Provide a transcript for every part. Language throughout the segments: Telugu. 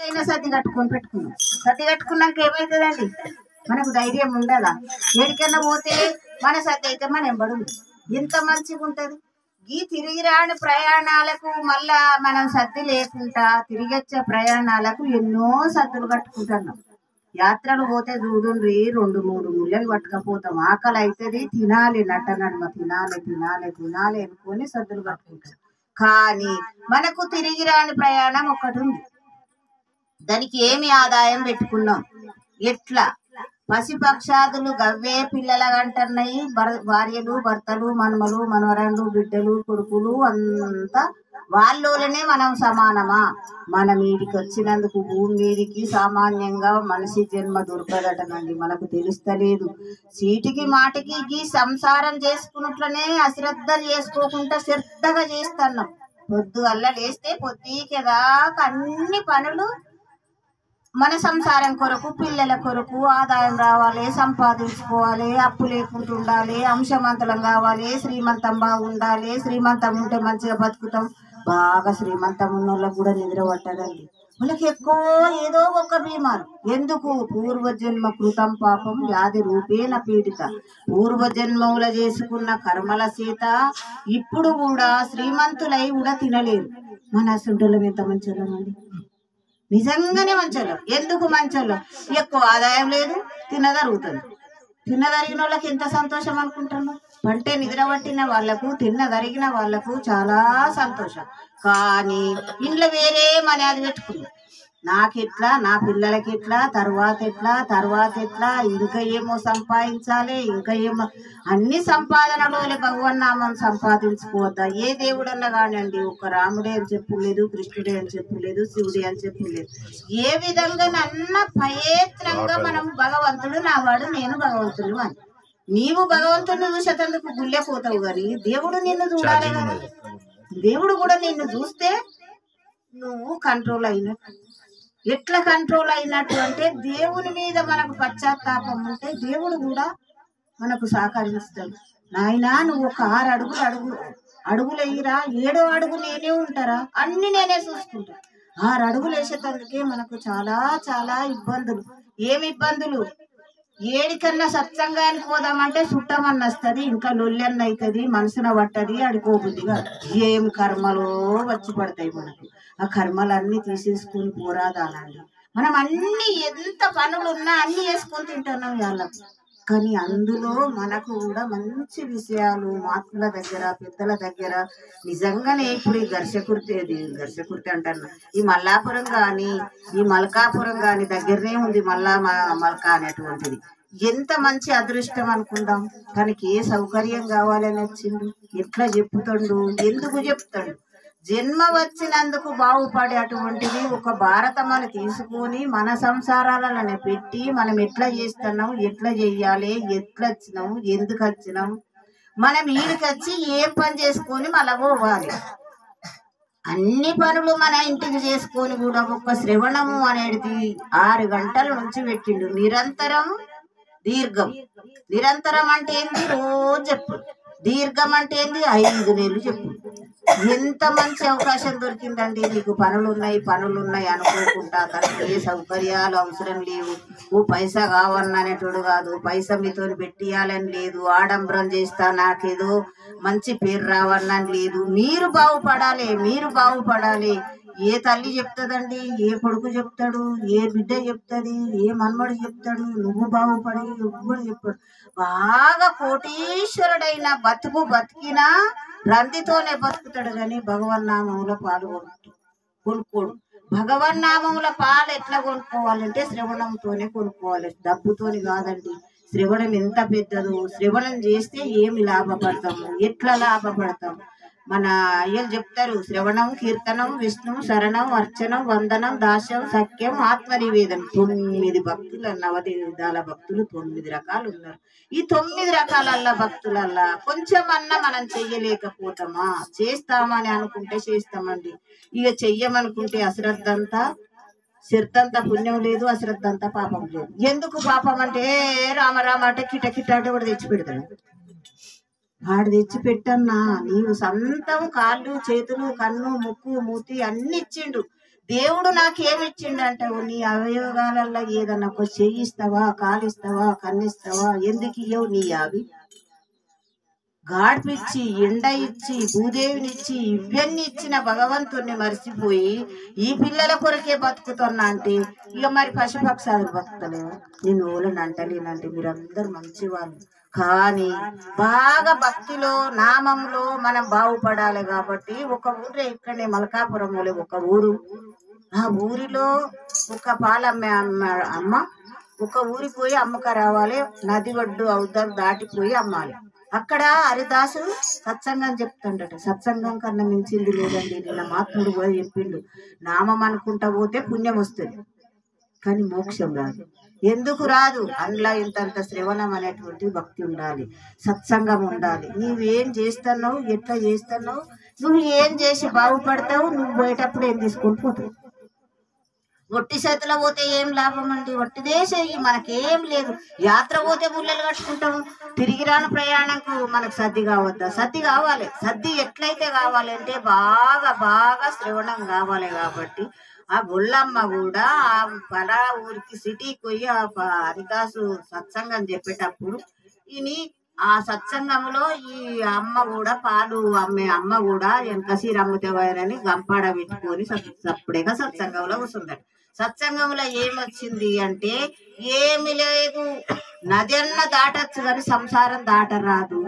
అయినా సర్ది కట్టుకొని పెట్టుకున్నాం. సర్ది కట్టుకున్నాక ఏమవుతుందండి, మనకు ధైర్యం ఉండదా? ఏడికన్నా పోతే మన సర్ది అయితే మన ఎంబడు ఎంత మంచిగా ఉంటది. ఈ తిరిగి రాని ప్రయాణాలకు మళ్ళా మనం సర్ది లేకుండా తిరిగి వచ్చే ప్రయాణాలకు ఎన్నో సర్దులు కట్టుకుంటున్నాం. యాత్రలు పోతే చూడుండ్రి 2-3 ముళ్ళలు పట్టుకపోతాం. ఆకలి అవుతుంది, తినాలి, నడమ తినాలి తినాలి తినాలి అనుకొని సర్దులు కట్టుకుంటాం. కానీ మనకు తిరిగి రాని ప్రయాణం ఒకటి ఉంది. దానికి ఏమి ఆదాయం పెట్టుకున్నాం? ఎట్లా పసిపక్షాదులు గవ్వే పిల్లల కంటున్నాయి. భార్యలు, భర్తలు, మనమలు, మనవరాళ్ళు, బిడ్డలు, కొడుకులు అంతా వాళ్ళలోనే మనం సమానమా? మనం వీడికి వచ్చినందుకు భూమి మీదికి సామాన్యంగా మనిషి జన్మ దొరకదటనండి. మనకు తెలుస్తలేదు. చీటికి మాటికి ఈ సంసారం చేసుకున్నట్లనే అశ్రద్ధ చేసుకోకుండా శ్రద్ధగా చేస్తున్నాం. పొద్దుగల్ల లేస్తే పొద్దుకేదాకా అన్ని పనులు మన సంసారం కొరకు, పిల్లల కొరకు, ఆదాయం రావాలి, సంపాదించుకోవాలి, అప్పు లేకుండా ఉండాలి, అంశమంతలం కావాలి, శ్రీమంతం బాగుండాలి. శ్రీమంతం ఉంటే మంచిగా బతుకుతాం. బాగా శ్రీమంతం ఉన్న వాళ్ళకి కూడా నిద్ర పట్టదండి. వాళ్ళకి ఎక్కువ ఏదో ఒక బీమారు. ఎందుకు? పూర్వజన్మ కృతం పాపం వ్యాధి రూపేణ పీడిత. పూర్వజన్మముల చేసుకున్న కర్మల చేత ఇప్పుడు కూడా శ్రీమంతులై కూడా తినలేరు. మన సుంటలం ఎంత మంచోళ్ళమండి, నిజంగానే మంచోళ్ళం. ఎందుకు మంచోళ్ళం? ఎక్కువ ఆదాయం లేదు, తినదరుగుతుంది. తిన్నదరిగిన వాళ్ళకి ఎంత సంతోషం అనుకుంటున్నాం. పంటే నిద్ర పట్టిన వాళ్లకు, తిన్నదరిగిన వాళ్లకు చాలా సంతోషం. కానీ ఇంట్లో వేరే మర్యాద పెట్టుకున్నాం. నాకెట్లా, నా పిల్లలకి ఎట్లా, తర్వాత ఎట్లా, ఇంకా ఏమో సంపాదించాలి, ఇంకా ఏమో అన్ని సంపాదనలో భగవన్నామం సంపాదించుకోవద్దా? ఏ దేవుడన్నా కానివ్వండి, ఒక రాముడే అని చెప్పులేదు, కృష్ణుడే అని చెప్పులేదు, శివుడే అని చెప్పులేదు. ఏ విధంగా నన్న ప్రయత్నంగా మనం భగవంతుడు నావాడు, నేను భగవంతుడు అని. నీవు భగవంతుడిని చూసేటందుకు గుళ్ళే పోతావు, కానీ దేవుడు నిన్ను చూడాలి కదా. దేవుడు కూడా నిన్ను చూస్తే నువ్వు కంట్రోల్ అయినట్టు. ఎట్లా కంట్రోల్ అయినట్టు అంటే, దేవుని మీద మనకు పశ్చాత్తాపం ఉంటే దేవుడు కూడా మనకు సహకరిస్తాడు. నాయనా నువ్వు ఒక 6 అడుగులు వేయిరా, 7వ అడుగు నేనే ఉంటారా, అన్ని నేనే చూసుకుంటా. 6 అడుగులు వేసేటందుకే మనకు చాలా చాలా ఇబ్బందులు. ఏమి ఇబ్బందులు? ఏడికన్నా సత్సంగానికి పోదామంటే చుట్టమన్న వస్తుంది, ఇంకా లొల్లెన్న అవుతుంది, మనసున పట్టది, అడుకోబుద్దిగా ఏం కర్మలో వచ్చి పడతాయి మనకు. ఆ కర్మలన్నీ తీసేసుకుని పోరాదానండి. మనం అన్ని ఎంత పనులున్నా అన్ని వేసుకొని తింటున్నాం వాళ్ళకు. కానీ అందులో మనకు కూడా మంచి విషయాలు మాతృల దగ్గర, పెద్దల దగ్గర నిజంగానే ఇప్పుడు ఈ ఘర్షకుర్తి అంటున్నా, ఈ మల్లాపురం కానీ ఈ మల్కాపురం కానీ దగ్గరనే ఉంది. మల్కా అనేటువంటిది ఎంత మంచి అదృష్టం అనుకుందాం. తనకి ఏ సౌకర్యం కావాలని వచ్చిండు, ఎట్లా చెప్తాడు, ఎందుకు చెప్తాడు? జన్మ వచ్చినందుకు బాగుపడే అటువంటిది ఒక భారతమని తీసుకొని మన సంసారాలను పెట్టి మనం ఎట్లా చేస్తున్నాం, ఎట్లా చెయ్యాలి, ఎట్లా వచ్చినాం, ఎందుకు వచ్చినాం, మనం వీడికి వచ్చి ఏం పని చేసుకొని మళ్ళా పోవాలి. అన్ని పనులు మన ఇంటికి చేసుకొని కూడా ఒక్క శ్రవణము అనేది 6 గంటల నుంచి పెట్టిండు. నిరంతరం దీర్ఘం. నిరంతరం అంటే ఏంది? రోజు చెప్పు. దీర్ఘం అంటే ఏంది? 5 నెలలు చెప్పు. ఎంత మంచి అవకాశం దొరికిందండి నీకు. పనులున్నాయి అనుకోకుండా తనకి ఏ సౌకర్యాలు అవసరం లేవు. ఓ పైసా కావన్ననేటోడు కాదు, పైసా మీతో పెట్టియాలని లేదు, ఆడంబరం చేస్తా నాకేదో మంచి పేరు రావన్నని లేదు. మీరు బాగుపడాలి. ఏ తల్లి చెప్తుందండి, ఏ కొడుకు చెప్తాడు, ఏ బిడ్డ చెప్తుంది, ఏ మన్మడు చెప్తాడు నువ్వు బాగుపడి? ఎవ్వడు చెప్పాడు. బాగా కోటీశ్వరుడైన బతికినా రందితోనే బతుకుతాడు, కానీ భగవన్నామముల పాలు కొనుక్కోడు. భగవన్నామముల పాలు ఎట్లా కొనుక్కోవాలంటే శ్రవణంతోనే కొనుక్కోవాలి, డబ్బుతోని కాదండి. శ్రవణం ఎంత పెద్దదో, శ్రవణం చేస్తే ఏమి లాభపడతాము, ఎట్లా లాభపడతాం? మన అయ్యలు చెప్తారు, శ్రవణం, కీర్తనం, విష్ణు శరణం, అర్చనం, వందనం, దాస్యం, సఖ్యం, ఆత్మనివేదం. 9 భక్తులు, నవవిధాల భక్తులు 9 రకాలు ఉన్నారు. ఈ 9 రకాలల్లా భక్తులల్లా కొంచెమన్నా మనం చెయ్యలేకపోతామా? చేస్తామని అనుకుంటే చేస్తామండి, ఇక చెయ్యమనుకుంటే అశ్రద్ధంతా పుణ్యం లేదు, అశ్రద్ధంతా పాపం లేదు. ఎందుకు పాపం అంటే, రామ అంటే కిటకిట అంటే కూడా తెచ్చి పెడతాడు. వాడు తెచ్చి పెట్టన్నా, నీవు సొంతం కాళ్ళు, చేతులు, కన్ను, ముక్కు, మూతి అన్ని ఇచ్చిండు. దేవుడు నాకేమిచ్చిండంటావు? నీ అవయవాలలో ఏదన్నా ఒక చెయ్యిస్తావా, కాలిస్తావా, కన్నిస్తావా? ఎందుకు ఇయ్యవు నీ అవి? గాడ్పిచ్చి, ఎండ ఇచ్చి, భూదేవినిచ్చి, ఇవన్నీ ఇచ్చిన భగవంతుణ్ణి మర్చిపోయి ఈ పిల్లల కొరకే బతుకుతున్నా అంటే ఇక మరి పశుపక్షాలు బతుకుతలేవు. నేను ఓలను అంటలేనంటే మీరందరూ మంచివాళ్ళు, కానీ బాగా భక్తిలో నామంలో మనం బాగుపడాలి. కాబట్టి ఒక ఊరే ఇక్కడనే మల్కాపురంలో ఒక ఊరు, ఆ ఊరిలో ఒక పాలమ్మే అమ్మ ఒక ఊరికి పోయి అమ్మక రావాలి, నది ఒడ్డు అవుతారు దాటిపోయి అమ్మాలి. అక్కడ హరిదాసు సత్సంగం చెప్తుండట. సత్సంగం కన్నా మించింది లేదండి. నిన్న మహాత్ముడు కూడా చెప్పిండు, నామం అనుకుంటా పోతే పుణ్యం వస్తుంది కానీ మోక్షం రాదు. ఎందుకు రాదు? అందులో ఇంతంత శ్రవణం అనేటువంటి భక్తి ఉండాలి, సత్సంగం ఉండాలి. నువ్వేం చేస్తున్నావు, ఎట్లా చేస్తున్నావు, నువ్వు ఏం చేసి బాగుపడతావు, నువ్వు పోయేటప్పుడు ఏం తీసుకొని పోతావు. ఒట్టి చేతిలో పోతే ఏం లాభం అండి? ఒట్టిదే చెయ్యి, మనకేం లేదు. యాత్ర పోతే బుల్లలు కట్టుకుంటాం, తిరిగి రాని ప్రయాణంకు మనకు సర్ది కావద్దా? సర్ది కావాలి. సర్ది ఎట్లయితే కావాలి అంటే బాగా బాగా శ్రవణం కావాలి. కాబట్టి ఆ బొల్లమ్మ కూడా ఆ పలా ఊరికి సిటీకి పోయి ఆ హరిదాసు సత్సంగం చెప్పేటప్పుడు ఈయన ఆ సత్సంగంలో ఈ అమ్మ కూడా పాలు అమ్మే అమ్మ కూడా వెనకసీర అమ్ముతేవారని గంపాడ పెట్టుకొని సప్పుడేగా సత్సంగంలో కూర్చుందట. సత్సంగంలో ఏమొచ్చింది అంటే ఏమి లేదు, నది అన్న దాటచ్చు కానీ సంసారం దాటరాదు.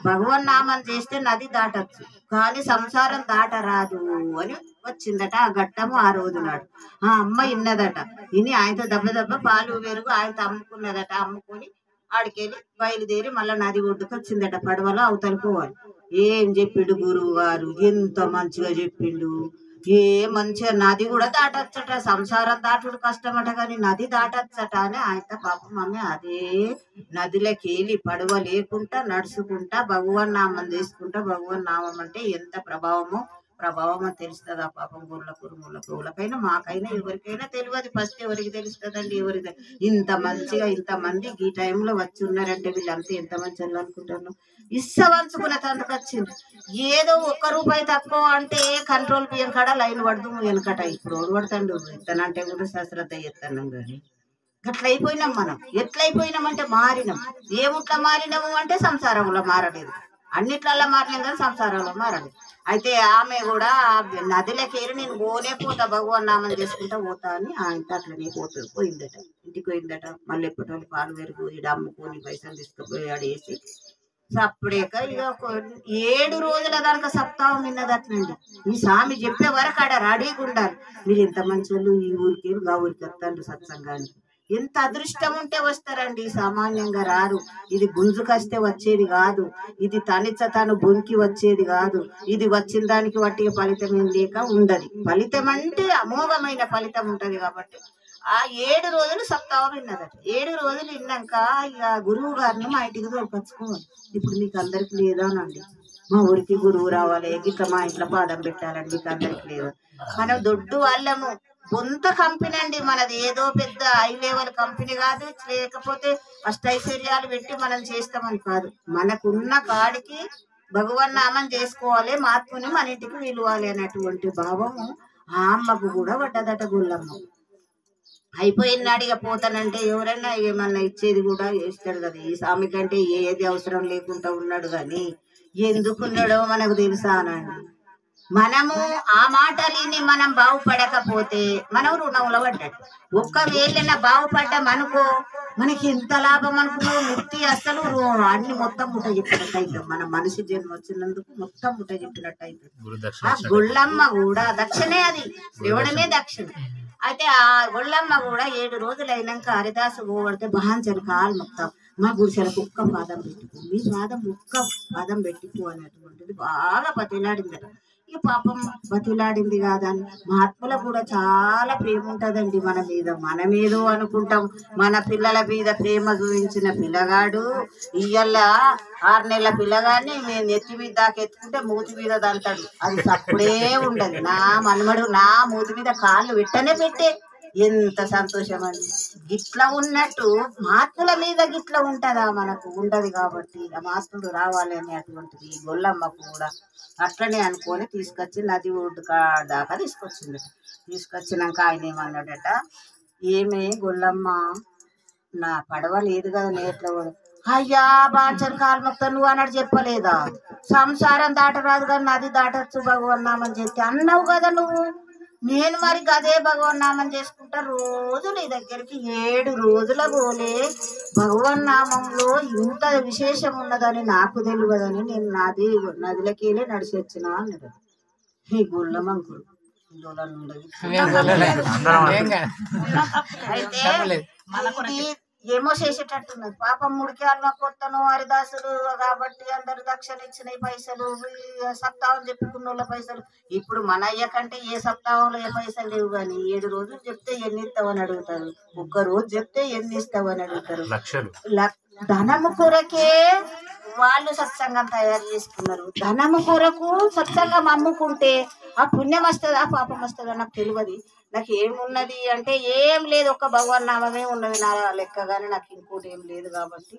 భగవన్ నామం చేస్తే నది దాటచ్చు కానీ సంసారం దాటరాదు అని వచ్చిందట ఆ ఘట్టము. ఆ రోజు నాడు ఆ అమ్మ ఇన్నదట. ఇని ఆయనతో దెబ్బ పాలు పెరుగు ఆయనతో అమ్ముకున్నదట. అమ్ముకొని ఆడికెళ్ళి బయలుదేరి మళ్ళా నది ఒడ్డుకు వచ్చిందట. పడవలో అవతలి పోవాలి. ఏం చెప్పిండు గురువు గారు, ఎంత మంచిగా చెప్పిండు. ఏ మంచిగా నది కూడా దాటచ్చట, సంసారం దాటుడు కష్టమట కానీ నది దాటచ్చట అని ఆయన పాపం అమ్మే అదే నదిలోకి వెళ్ళి పడవ లేకుండా నడుచుకుంటా భగవన్ నామం తీసుకుంటా. భగవన్ నామం అంటే ఎంత ప్రభావం అని తెలుస్తుంది. ఆ పాపం గుళ్ళకైనా మాకైనా ఎవరికైనా తెలియదు. ఫస్ట్ ఎవరికి తెలుస్తుందండి? ఎవరికి ఇంతమంది ఈ టైంలో వచ్చి ఉన్నారంటే వీళ్ళంతా ఎంత మంచి వాళ్ళు అనుకుంటాను. ఇస్సవంచుకున్న తందుకు వచ్చింది. ఏదో ₹1 తక్కువ అంటే కంట్రోల్ బియ్యం కాడ లైన్ పడదు వెనకట. ఇప్పుడు ఎవరు పడతాడు? ఎత్తనంటే కూడా సశ్రద్ధ ఎత్తన్నాం కానీ అట్లా అయిపోయినాం మనం. ఎట్లయిపోయినామంటే మారినాం. ఏముట్లా మారినాము అంటే సంసారంలో మారలేదు, అన్నిట్లల్లో మారినాం కానీ సంసారంలో మారలేదు. అయితే ఆమె కూడా నదిలోకి నేను పోతా భగవాన్ నామం చేసుకుంటా పోతా అని ఆయన అట్లనే పోయిందట. ఇంటికి పోయిందట. మళ్ళీ ఎప్పటి పాలు పెరుగు ఇడ అమ్ముకొని పైసలు తీసుకుపోయి ఆడేసి సప్పుడేక ఇక 7 రోజుల దానికి సప్తాహం విన్నదట్లండి. ఈ స్వామి చెప్పే వరకు ఆడ రెడీగా ఉండాలి. మీరు ఎంత మంచి వాళ్ళు, ఈ ఊరికి గా ఊరికి వస్తాండ్రు సత్సంగానికి. ఎంత అదృష్టం ఉంటే వస్తారండి, సామాన్యంగా రారు. ఇది గుంజుకొస్తే వచ్చేది కాదు, ఇది తను బొంకి వచ్చేది కాదు. ఇది వచ్చిన దానికి వట్టిగా ఫలితం ఏం లేక ఉండదు. ఫలితం అంటే అమోఘమైన ఫలితం ఉంటది. కాబట్టి ఆ 7 రోజులు సప్తాహం విన్నదట. 7 రోజులు విన్నాక ఇక గురువు గారిని మా ఇంటికి తోలుకొచ్చుకోవాలి. ఇప్పుడు మీకు అందరికి లేదానండి, మా ఊరికి గురువు రావాలి, ఇట్లా మా ఇంట్లో పాదం పెట్టాలండి, మీకు అందరికి లేదు. మనం దొడ్డు వాళ్ళము, కొంత కంపెనీ అండి మనది. ఏదో పెద్ద హై లెవెల్ కంపెనీ కాదు, లేకపోతే అష్టైశ్వర్యాలు పెట్టి మనం చేస్తామని కాదు. మనకున్న కాడికి భగవన్ నామం చేసుకోవాలి, మహాత్ముని మన ఇంటికి విలువాలి అనేటువంటి భావము ఆ అమ్మకు కూడా పడ్డదట. గుళ్ళమ్మ అయిపోయినాడు ఇక పోతానంటే ఎవరైనా ఏమన్నా ఇచ్చేది కూడా ఇస్తాడు కదా. ఈ స్వామి కంటే ఏది అవసరం లేకుండా ఉన్నాడు కానీ ఎందుకున్నాడో మనకు తెలుసా అనండి. మనము ఆ మాటలిని మనం బాగుపడకపోతే మనం రుణంలో పడ్డట్టు. ఒక్కవేళ బాగుపడ్డామనుకో మనకి ఎంత లాభం అనుకున్నావు. ముక్తి అసలు అన్ని మొత్తం ముట్ట చెప్పినట్టు అవుతాం. మన మనిషి జన్మ వచ్చినందుకు మొత్తం ముట్ట చెప్పినట్టు అవుతుంది. ఆ గుళ్ళమ్మ కూడా దక్షిణే, అది శ్రవణమే దక్షిణ. అయితే ఆ గుళ్ళమ్మ కూడా 7 రోజులు అయినాక హరిదాసు పోగొడితే బహాంచని కాలు మొత్తం మా గుడిసెలకు ఒక్క పాదం పెట్టుకో, మీ పాదం ఒక్క పాదం పెట్టుకో అనేటువంటిది బాగా బతిలాడిందట. ఈ పాపం బతిలాడింది కాదని మహాత్ములకు కూడా చాలా ప్రేమ ఉంటుందండి మన మీద. మనమేదో అనుకుంటాం, మన పిల్లల మీద ప్రేమ చూపించిన పిల్లగాడు ఇయ్యల్ల 6 నెలల పిల్లగాడిని మేము నెత్తి మీద దాకా ఎత్తుకుంటే మూతి మీద దంతాడు. అది తప్పుడే ఉండదు. నా మనమడు నా మూతి మీద కాళ్ళు పెట్టనే పెట్టే ఎంత సంతోషం అండి. గిట్లా ఉన్నట్టు మాత్రుల మీద గిట్లా ఉంటదా? మనకు ఉండదు కాబట్టి ఆ మాత్రులు రావాలి అనేటువంటిది ఈ గొల్లమ్మకు కూడా అట్లనే అనుకొని తీసుకొచ్చి నది ఒడ్డు దాకా తీసుకొచ్చింది. తీసుకొచ్చినాక ఆయన ఏమన్నాడట, ఏమే గొల్లమ్మ, నా పడవ లేదు కదా నేట్లో. అయ్యా బాంచర్ కాల్మొక్త నువ్వు అన్నాడు చెప్పలేదా? సంసారం దాటరాదు కానీ నది దాటచ్చు భగవన్నామని చెప్తే అన్నావు కదా నువ్వు. నేను మరి గదే భగవన్నామని చేసుకుంటా రోజు నీ దగ్గరికి 7 రోజుల పోలే. భగవన్నామంలో ఇంత విశేషం ఉన్నదని నాకు తెలియదని నేను నదిలోకెళ్ళి నడిచి వచ్చినా అన్నాడు ఈ గుళ్ళమంకుడు. అయితే ఇది ఏమో చేసేటట్టున్నది పాపం. ముడికాయలు కొత్తను హరిదాసులు కాబట్టి అందరు దక్షిణ ఇచ్చినాయి పైసలు, సప్తాహం చెప్పుకున్న వాళ్ళ పైసలు. ఇప్పుడు మన అయ్య కంటే ఏ సప్తాహంలో ఏ పైసలు లేవు కానీ 7 రోజులు చెప్తే ఎన్ని ఇస్తావని అడుగుతారు, ఒక్క రోజు చెప్తే ఎన్ని ఇస్తావని అడుగుతారు. ధనము కొరకే వాళ్ళు సత్సంగం తయారు చేసుకున్నారు. ధనము కొరకు సత్సంగం అమ్ముకుంటే ఆ పుణ్యం వస్తుందా పాపం వస్తుందా నాకు తెలియదు. నాకు ఏమున్నది అంటే ఏం లేదు, ఒక్క భగవాన్ నామమే ఉన్నది నా లెక్క కానీ నాకు ఇంకోటి ఏం లేదు. కాబట్టి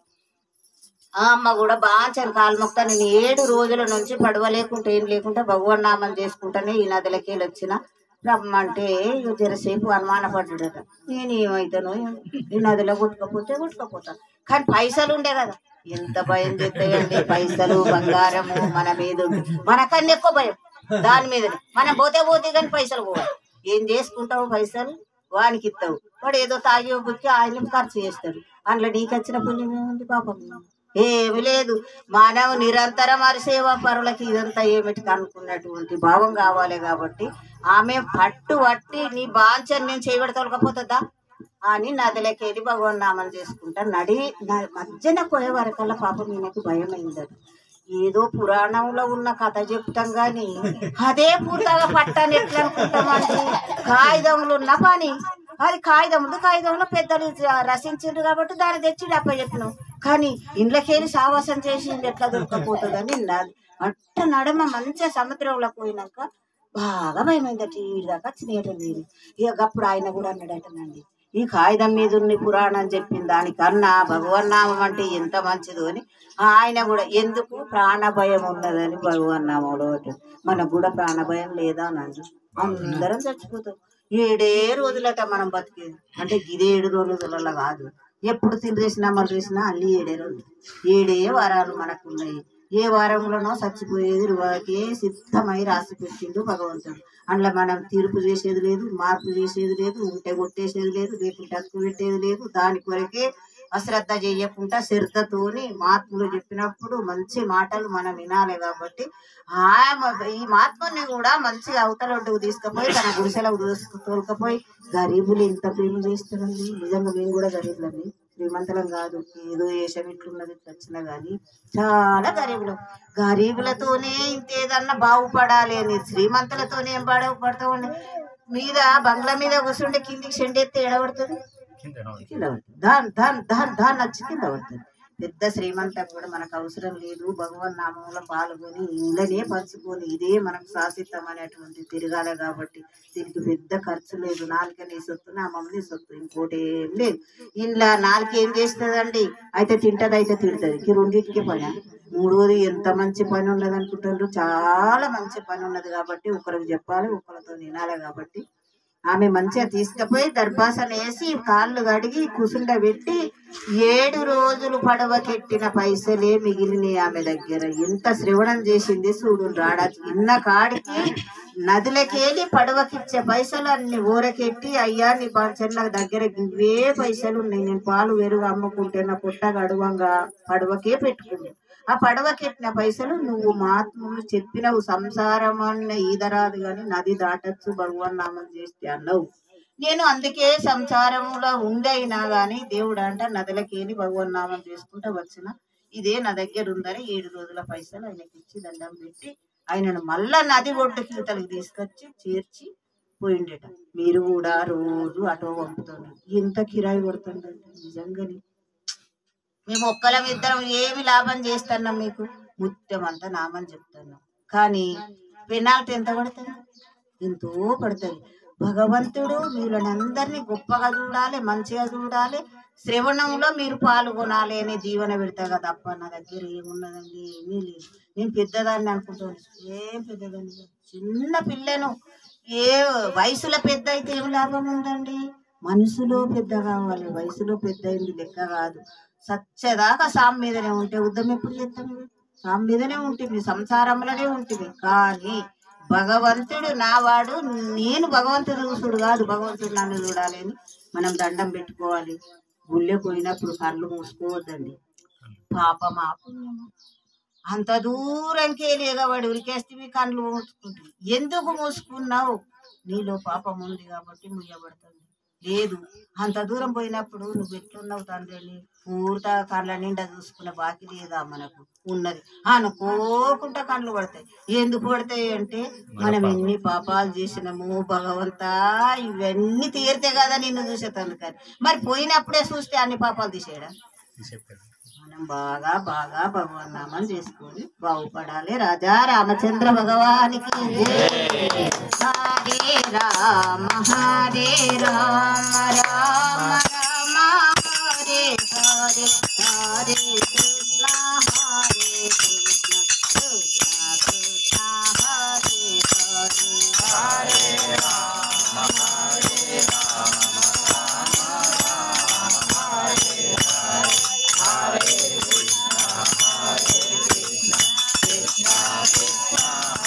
ఆ అమ్మ కూడా బాగా కాల్మొక్తా. నేను 7 రోజుల నుంచి పడవలేకుంటే ఏం లేకుండా భగవాన్ నామం చేసుకుంటానే ఈ నదిలోకి వచ్చిన. రమ్మంటే జరసేపు అనుమానపడ్డాడట, నేను ఏమవుతాను ఈ నదిలో కొట్టుకపోతాను. కానీ పైసలు ఉండే కదా, ఎంత భయం చేస్తాయండి పైసలు బంగారము మన మీద. మనకన్నా ఎక్కువ భయం దాని మీదనే. మనం పోతే కానీ పైసలు పోవాలి. ఏం చేసుకుంటావు పైసలు వానికి ఇస్తావు, వాడు ఏదో తాగి బుక్కి ఆయన ఖర్చు చేస్తాడు. అందులో నీకు వచ్చిన పుణ్యం ఏముంది? పాపం ఏమి లేదు. మనం నిరంతరం అరిసేవా పరులకి ఇదంతా ఏమిటి అనుకున్నటువంటి భావం కావాలి. కాబట్టి ఆమె పట్టి నీ బాంచని నేను చేయబెడతాకపోతుందా అని నదిలోకి వెళ్ళి భగవాన్ నామం చేసుకుంటా మధ్యన పోయే వరకల్లా పాపం ఈయనకు భయం అయిందట. ఏదో పురాణంలో ఉన్న కథ చెప్తాం కానీ అదే పూర్తిగా పట్టాన్ని ఎట్లా అనుకుంటామండి? కాగితంలో ఉన్న పని అది కాగితంలో పెద్దలు రచించారు కాబట్టి దాన్ని తెచ్చి అప్ప చెప్పినాం. కానీ ఇండ్లకెళ్ళి సావాసం చేసి ఎట్లా దొరకపోతుందని అట్ట నడమ మంచిగా సముద్రంలో పోయినాక బాగా భయమైందట. ఈ దాకా చినేట లేదు. ఇక అప్పుడు ఆయన కూడా అన్నాడటనండి, ఈ కాగితం మీద ఉన్న పురాణం చెప్పిన దానికన్నా భగవన్నామం అంటే ఎంత మంచిదో అని. ఆయన కూడా ఎందుకు ప్రాణభయం ఉన్నదని భగవన్నామంలో మనకు కూడా ప్రాణభయం లేదా అనండి. అందరం చచ్చిపోతాం. 7 రోజులట మనం బతికేది. అంటే ఇది 7 రోజులలో కాదు, ఎప్పుడు తిరిగేసినా మళ్ళీ వేసినా అన్ని 7 రోజులు 7 వారాలు మనకు ఉన్నాయి. ఏ వారంలోనో చచ్చిపోయేది వాకే సిద్ధమై రాసి పెట్టిండు భగవంతుడు. అందులో మనం తీర్పు చేసేది లేదు, మార్పు చేసేది లేదు, ఉంటే కొట్టేసేది లేదు, రేపు టక్కు పెట్టేది లేదు. దాని కొరకే అశ్రద్ధ చేయకుండా శ్రద్ధతోని మహాత్ములు చెప్పినప్పుడు మంచి మాటలు మనం వినాలి. కాబట్టి ఈ మహాత్ముని కూడా మంచిగా అవతలొడ్డుకు తీసుకుపోయి తన గుడిసెలకు తోలుకపోయి గరీబులు ఇంత ప్రేమ చేస్తారండి. నిజంగా మేము కూడా గరీబులండి, శ్రీమంతులం కాదు. ఏదో వేషం ఇట్లున్నది వచ్చినా కానీ చాలా గరీబులతోనే ఇంతేదన్నా బాగుపడాలి అని. శ్రీమంతులతోనే ఏం బాగుపడతామండి? మీద బంగ్లా మీద కూర్చుంటే కిందికి చెండెత్తే ఎడబడుతుంది, కింద నచ్చి కింద పడుతుంది. పెద్ద శ్రీమంతం కూడా మనకు అవసరం లేదు. భగవన్ నామంలో పాల్గొని ఇండ్లనే పంచుకొని ఇదే మనకు శాశ్వతం అనేటువంటి తిరగాలి. కాబట్టి దీనికి పెద్ద ఖర్చు లేదు. నాలుకనే సొత్తు నా మమ్మల్ని సొత్తు, ఇంకోటి ఏం లేదు. ఇంట్లో నాలుక ఏం చేస్తుందండి? అయితే తింటది, అయితే తిడుతుంది. రెండింటికి పని. మూడోది ఎంత మంచి పని ఉన్నది అనుకుంటున్నారు, చాలా మంచి పని ఉన్నది. కాబట్టి ఒకరికి చెప్పాలి, ఒకరితో వినాలి. కాబట్టి ఆమె మంచిగా తీసుకుపోయి దర్భాసన వేసి కాళ్ళు కడిగి కూసుండబెట్టి 7 రోజులు పడవకెట్టిన పైసలే మిగిలినాయి ఆమె దగ్గర. ఎంత శ్రవణం చేసింది చూడు. రాడా ఇన్న కాడికి నదులకెళ్ళి పడవకిచ్చే పైసలు అన్ని ఊరకెట్టి, అయ్యా నీ చెన్న దగ్గర ఇవే పైసలు ఉన్నాయి, నేను పాలు వెరుగు అమ్ముకుంటే నా పుట్ట గడువంగా పడవకే పెట్టుకున్నాను. ఆ పడవకెట్టిన పైసలు నువ్వు మహాత్ములు చెప్పినవు, సంసారం అన్న ఈదరాదు గాని నది దాటచ్చు భగవాన్ నామం చేస్తే అన్నావు. నేను అందుకే సంసారంలో ఉండైనా గాని దేవుడు అంట నదులకేని భగవాన్ నామం చేసుకుంటూ వచ్చిన. ఇదే నా దగ్గర ఉందని 7 రోజుల పైసలు ఆయనకి ఇచ్చి దండం పెట్టి ఆయనను మళ్ళా నది ఒడ్డు కింతలకు తీసుకొచ్చి చేర్చి పోయిండేట. మీరు కూడా రోజు ఆటో పంపుతాను, ఎంత కిరాయి పడుతుందండి నిజంగానే. మేము ఒక్కలం ఇద్దరం ఏమి లాభం చేస్తున్నాం? మీకు ముత్యం అంతా నామని చెప్తున్నాం. కానీ పెనాల్టీ ఎంత పడుతుంది? ఎంతో పడుతుంది. భగవంతుడు వీళ్ళనందరినీ గొప్పగా చూడాలి, మంచిగా చూడాలి, శ్రవణంలో మీరు పాల్గొనాలి అనే దీవెన పెడతా కదా. అప్ప నా దగ్గర ఏమున్నదండి, ఏమీ లేదు, నేను పెద్దదాన్ని అనుకుంటాను. ఏం పెద్దదాన్ని కాదు, చిన్న పిల్లను. ఏ వయసులో పెద్ద అయితే ఏం లాభం ఉందండి? మనసులో పెద్ద కావాలి, వయసులో పెద్ద అయింది లెక్క కాదు. సచ్చదాకా సాం మీదనే ఉంటే ఉద్దం ఎప్పుడు చేస్తాం? సాం మీదనే ఉంటుంది, సంసారంలోనే ఉంటుంది. కానీ భగవంతుడు నావాడు, నేను భగవంతుడు చూసుడు కాదు, భగవంతుడు నన్ను చూడాలి అని మనం దండం పెట్టుకోవాలి. గుళ్ళె పోయినప్పుడు కళ్ళు మూసుకోవద్దండి. పాపమా పుణ్యమా, అంత దూరంకి ఎగబడి ఉరికేస్తే కళ్ళు మూసుకుంటుంది. ఎందుకు మూసుకున్నావు? నీలో పాపం ఉంది కాబట్టి ముయ్యబడుతుంది. లేదు, అంత దూరం పోయినప్పుడు నువ్వు ఎట్లున్నావు తండ్రి అని పూర్తిగా కళ్ళ నిండా చూసుకున్న బాకీ లేదా మనకు? ఉన్నది. అనుకోకుండా కళ్ళు పడతాయి. ఎందుకు పడతాయి అంటే మనం ఎన్ని పాపాలు చేసినాము భగవంతా, ఇవన్నీ తీరితే కదా నిన్ను చూసేతాను. కానీ మరి పోయినప్పుడే చూస్తే అన్ని పాపాలు తీసేయడం. మనం బాగా బాగా భగవన్ నామం చేసుకొని బాగుపడాలి. రాజా రామచంద్ర భగవానికి హరే రామ హరే రామ రామ రామ హరే హరే హరే కృష్ణ హరే కృష్ణ కృష్ణ కృష్ణ హరే హరే హరే రామ హరే రామ రామ హరే హరే హరే కృష్ణ హరే కృష్ణ కృష్ణ కృష్ణ హరే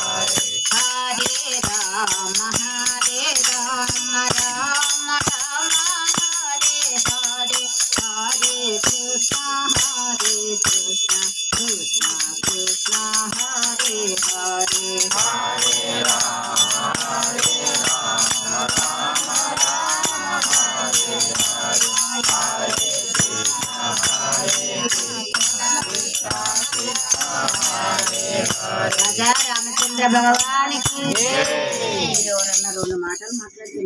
హరే హరే రామ హరే రామ రామ రామ హరే హరే హరే కృష్ణ హరే కృష్ణ కృష్ణ కృష్ణ హరే హరే హరే రామ హరే రామ రామ రామ హరే హరే హరే కృష్ణ హరే కృష్ణ కృష్ణ కృష్ణ హరే హరే. రాజా రామచంద్ర భగవానికి ఎవరన్నా రెండు మాటలు మాట్లాడితే